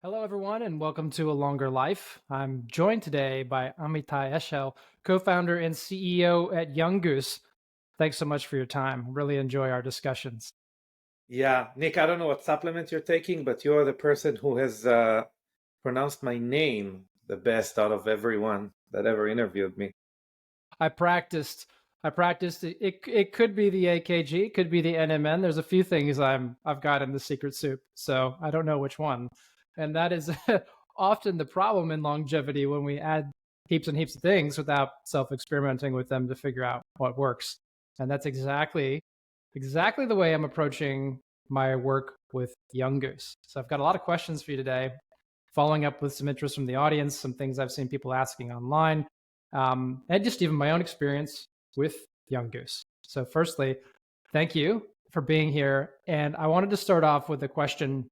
Hello, everyone, and welcome to A Longer Life. I'm joined today by Amitay Eshel, co-founder and CEO at Young Goose. Thanks so much for your time. Really enjoy our discussions. Yeah, Nick, I don't know what supplement you're taking, but you're the person who has pronounced my name the best out of everyone that ever interviewed me. I practiced. I practiced. It could be the AKG, it could be the NMN. There's a few things I've got in the secret soup, so I don't know which one. And that is often the problem in longevity when we add heaps and heaps of things without self-experimenting with them to figure out what works. And that's exactly the way I'm approaching my work with Young Goose. So I've got a lot of questions for you today, following up with some interest from the audience, some things I've seen people asking online, and just even my own experience with Young Goose. So firstly, thank you for being here. And I wanted to start off with a question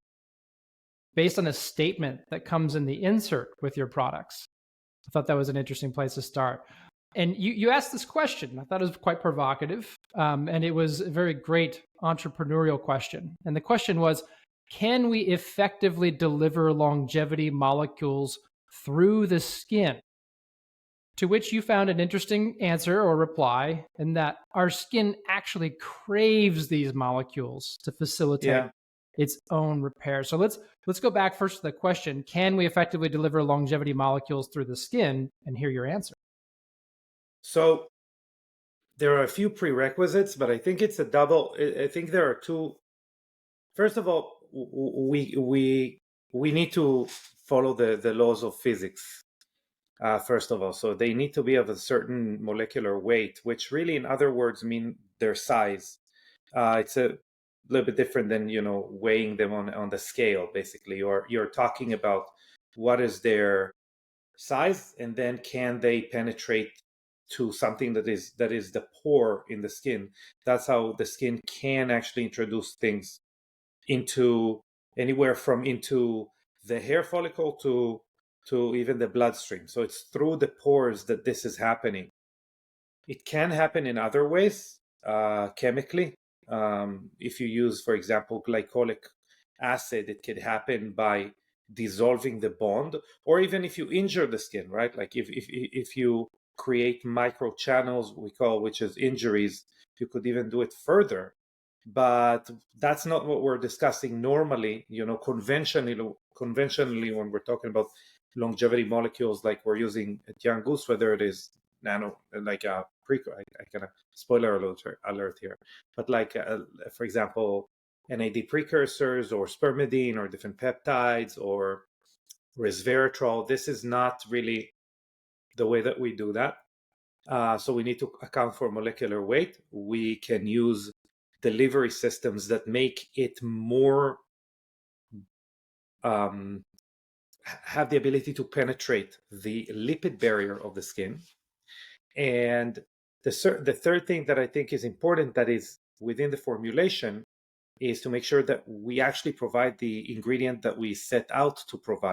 based on a statement that comes in the insert with your products. I thought that was an interesting place to start. And you asked this question. I thought it was quite provocative, and it was a very great entrepreneurial question. And the question was, can we effectively deliver longevity molecules through the skin? To which you found an interesting answer or reply, in that our skin actually craves these molecules to facilitate Yeah. its own repair. So let's go back first to the question: can we effectively deliver longevity molecules through the skin? And hear your answer. So there are a few prerequisites, but I think it's a double. I think there are two. First of all, we need to follow the laws of physics. First of all, so they need to be of a certain molecular weight, which really, in other words, mean their size. It's a little bit different than weighing them on the scale. Basically, you're talking about what is their size, and then can they penetrate to something that is the pore in the skin. That's how the skin can actually introduce things into anywhere from into the hair follicle to even the bloodstream. So it's through the pores that this is happening. It can happen in other ways, chemically. If you use, for example, glycolic acid, it could happen by dissolving the bond, or even if you injure the skin, right? Like if you create micro channels, we call, which is injuries, you could even do it further. But that's not what we're discussing normally. Conventionally, when we're talking about longevity molecules like we're using at Young Goose, whether it is nano, like a I kind of spoiler alert here, but like for example, NAD precursors or spermidine or different peptides or resveratrol. This is not really the way that we do that. So we need to account for molecular weight. We can use delivery systems that make it more have the ability to penetrate the lipid barrier of the skin. And the third thing that I think is important, that is within the formulation, is to make sure that we actually provide the ingredient that we set out to provide.